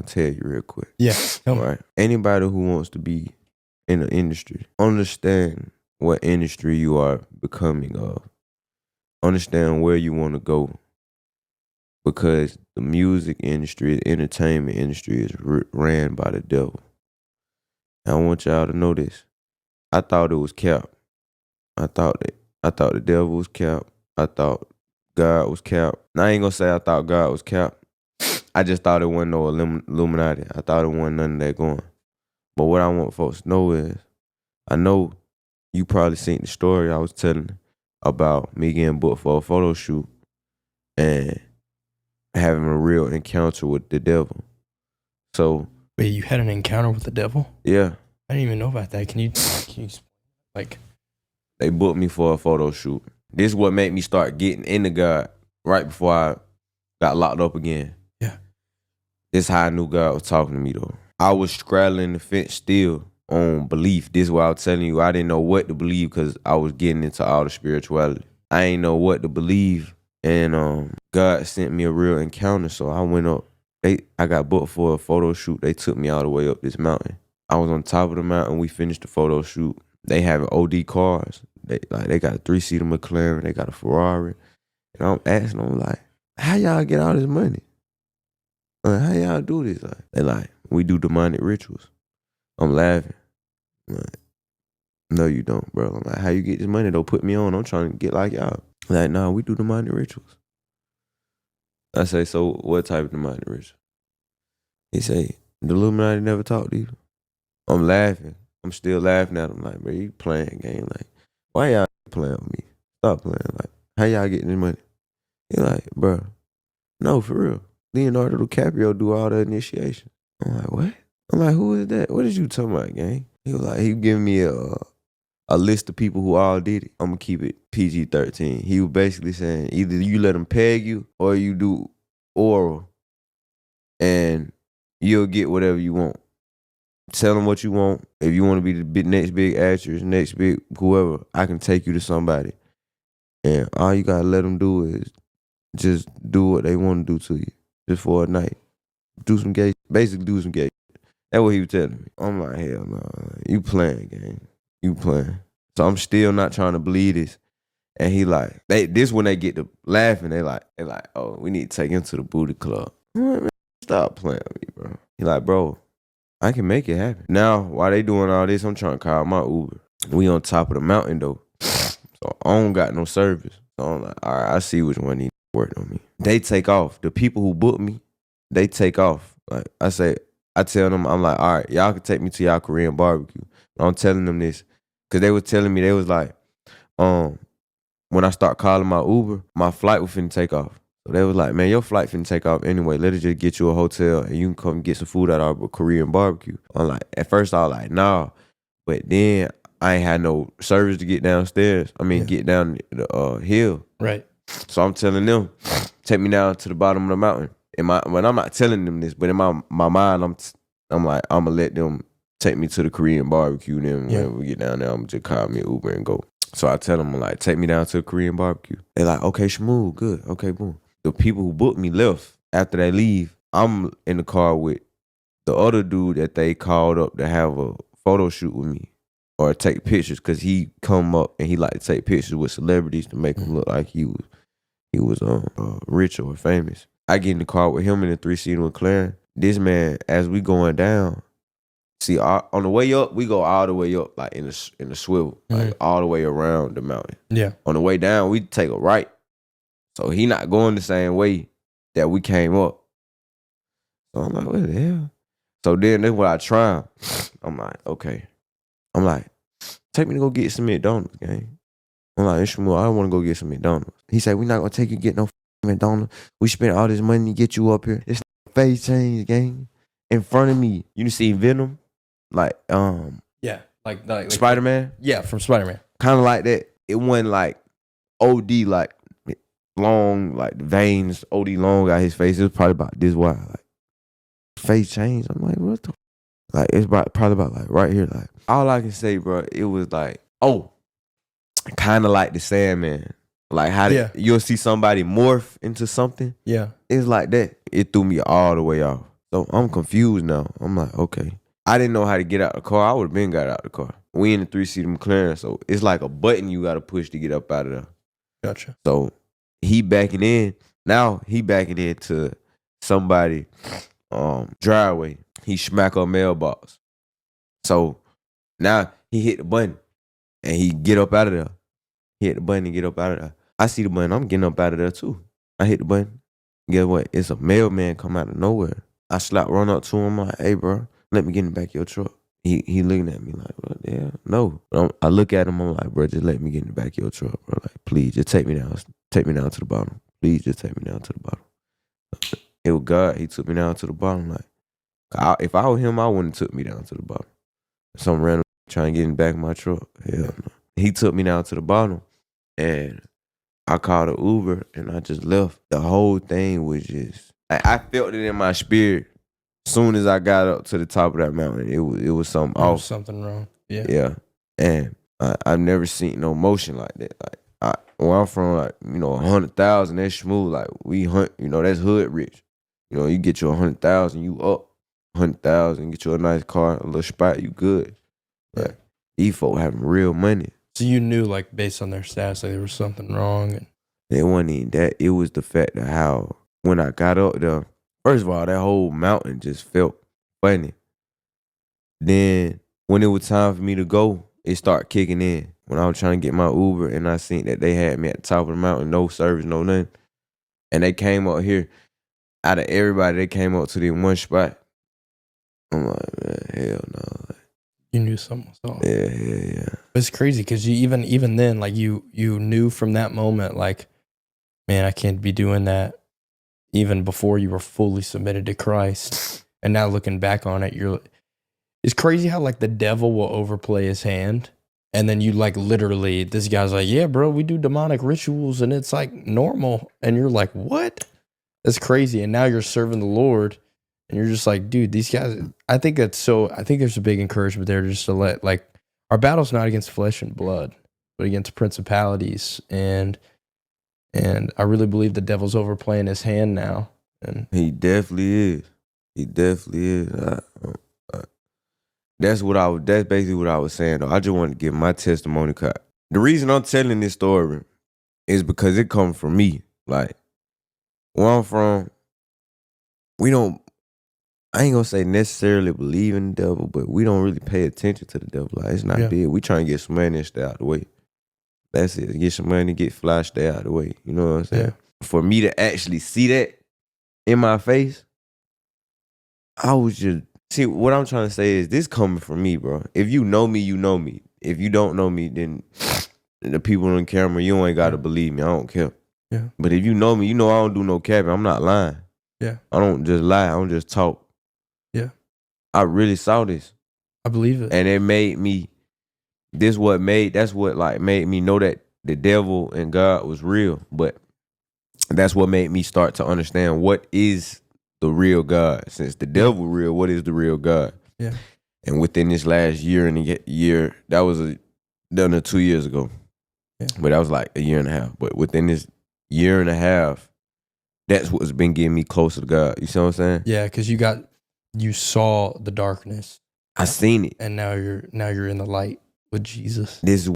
gonna tell you real quick. Yeah. All right. Anybody who wants to be in the industry, understand what industry you are becoming of. Understand where you want to go. Because the music industry, the entertainment industry is ran by the devil. And I want y'all to know this. I thought it was cap. I thought the devil was cap. I thought God was cap. Now, I ain't gonna say I thought God was cap. I just thought it wasn't no Illuminati. I thought it wasn't none of that going. But what I want folks to know is, I know you probably seen the story I was telling about me getting booked for a photo shoot and having a real encounter with the devil. So, wait, you had an encounter with the devil? Yeah. I didn't even know about that. Can you like? They booked me for a photo shoot. This is what made me start getting into God right before I got locked up again. Yeah. This is how I knew God was talking to me though. I was straddling the fence still on belief. This is why I was telling you I didn't know what to believe because I was getting into all the spirituality. I ain't know what to believe. And God sent me a real encounter. So I went up. I got booked for a photo shoot. They took me all the way up this mountain. I was on top of the mountain. We finished the photo shoot. They have OD cars. They got a 3-seater McLaren. They got a Ferrari. And I'm asking them like, how y'all get all this money? Like, how y'all do this? Like, they like, we do demonic rituals. I'm laughing. I'm like, no, you don't, bro. I'm like, how you get this money? Don't put me on. I'm trying to get like y'all. Like, nah, we do demonic rituals. I say, so what type of demonic ritual? He say, the Illuminati never talked to you. I'm laughing. I'm still laughing at him like, bro, you playing a game. Like, why y'all playing with me? Stop playing. Like, how y'all getting this money? He like, bro, no, for real. Leonardo DiCaprio do all the initiation. I'm like, what? I'm like, who is that? What is you talking about, gang? He was like, he giving me a list of people who all did it. I'm gonna keep it PG-13. He was basically saying either you let them peg you or you do oral and you'll get whatever you want. Tell them what you want. If you want to be the next big actress, next big whoever, I can take you to somebody. And all you gotta let them do is just do what they want to do to you. Just for a night. Basically do some gay. That's what he was telling me. I'm like, hell no. You playing, gang. You playing. So I'm still not trying to believe this. And he like, this when they get to laughing, they like, oh, we need to take him to the booty club. I'm like, man, stop playing with me, bro. He like, bro, I can make it happen. Now, while they doing all this, I'm trying to call my Uber. We on top of the mountain though. So I don't got no service. So I'm like, all right, I see which one needs to work on me. They take off. The people who booked me, they take off. Like I tell them, I'm like, all right, y'all can take me to y'all Korean barbecue. But I'm telling them this because they was telling me, they was like, when I start calling my Uber, my flight was finna take off. So they was like, man, your flight finna take off anyway. Let us just get you a hotel and you can come get some food at our Korean barbecue. I'm like, at first I was like, nah. But then I ain't had no service to get downstairs. Get down the hill. Right. So I'm telling them, take me down to the bottom of the mountain. When I'm not telling them this, but in my mind, I'm like, I'm gonna let them take me to the Korean barbecue. Then when we get down there, I'm gonna just call me an Uber and go. So I tell them, like, take me down to the Korean barbecue. They're like, okay, Shmoo, good. Okay, boom. The people who booked me left. After they leave, I'm in the car with the other dude that they called up to have a photo shoot with me or take pictures, because he come up and he like to take pictures with celebrities to make him look like he was rich or famous. I get in the car with him in the 3-seater McLaren. This man, as we going down, see, on the way up, we go all the way up, like in the swivel, like all the way around the mountain. Yeah. On the way down, we take a right. So he not going the same way that we came up. So I'm like, what the hell? So then that's what I try. I'm like, okay. I'm like, take me to go get some McDonald's, gang. I'm like, Ishmael, I want to go get some McDonald's. He said, we not going to take you to get no McDonald's. We spent all this money to get you up here. This face change, gang. In front of me, you see Venom? Like, yeah, like Spider-Man? Yeah, from Spider-Man. Kind of like that. It wasn't like OD, like long, like the veins, OD long got his face. It was probably about this wide. Like, face change. I'm like, what the? Like, it's probably about like right here. Like, all I can say, bro, it was like, kind of like the Sandman. Like how you'll see somebody morph into something. Yeah. It's like that. It threw me all the way off. So I'm confused now. I'm like, okay. I didn't know how to get out the car. I would have been got out the car. We in the 3-seater McLaren, so it's like a button you got to push to get up out of there. Gotcha. So he backing in. Now he backing into somebody driveway. He smack a mailbox. So now he hit the button and he get up out of there. He hit the button and get up out of there. I see the button. I'm getting up out of there too. I hit the button. Guess what? It's a mailman come out of nowhere. I run up to him. I'm like, hey, bro, let me get in the back of your truck. He looking at me like, well, yeah, no. I look at him. I'm like, bro, just let me get in the back of your truck, bro. Like, please, just take me down. Take me down to the bottom. Please, just take me down to the bottom. It was God. He took me down to the bottom. Like, if I were him, I wouldn't have took me down to the bottom. Some random trying to get in the back of my truck. Hell no. He took me down to the bottom, and I called an Uber, and I just left. The whole thing was just, I felt it in my spirit. Soon as I got up to the top of that mountain, it was something There off. was something wrong. Yeah. Yeah. And I've never seen no motion like that. Like, where I'm from, like, 100,000, that's smooth. Like, we hunt, that's hood rich. You get you 100,000, you up. 100,000, get you a nice car, a little spot, you good. Like, these folk having real money. So you knew, like, based on their stats, like, there was something wrong. And It wasn't even that. It was the fact of how, when I got up there, first of all, that whole mountain just felt funny. Then, when it was time for me to go, it started kicking in. When I was trying to get my Uber, and I seen that they had me at the top of the mountain, no service, no nothing. And they came up here. Out of everybody, they came up to the one spot. I'm like, man, hell no. you knew something was off. Yeah. It's crazy because you even then, like, you knew from that moment, like, man, I can't be doing that. Even before you were fully submitted to Christ, and now looking back on it, it's crazy how, like, the devil will overplay his hand, and then you, like, literally, this guy's like, yeah, bro, we do demonic rituals, and it's like normal, and you're like, what? That's crazy. And now you're serving the Lord, and you're just like, dude, these guys. I think there's a big encouragement there just to let, like, our battle's not against flesh and blood, but against principalities, and I really believe the devil's overplaying his hand now. And He definitely is. He definitely is. That's basically what I was saying, though. I just wanted to give my testimony. Cause the reason I'm telling this story is because it comes from me. Like, where I'm from, I ain't gonna say necessarily believe in the devil, but we don't really pay attention to the devil. Like, it's not big. We trying to get some money and stay out the way. That's it. Get some money, get fly, stay out the way. You know what I'm saying? Yeah. For me to actually see that in my face, I was just, see, what I'm trying to say is this coming from me, bro. If you know me, you know me. If you don't know me, then the people on camera, you ain't got to believe me. I don't care. Yeah. But if you know me, you know I don't do no capping. I'm not lying. Yeah. I don't just lie. I don't just talk. Yeah. I really saw this. I believe it. And it made me, that's what made me know that the devil and God was real. But that's what made me start to understand what is the real God. Since the devil real, what is the real God? Yeah. And within this last year, that was done 2 years ago. Yeah. But that was like a year and a half. But within this year and a half, that's what's been getting me closer to God. You see what I'm saying? Yeah, because you saw the darkness. I seen it. And now you're in the light with Jesus. This is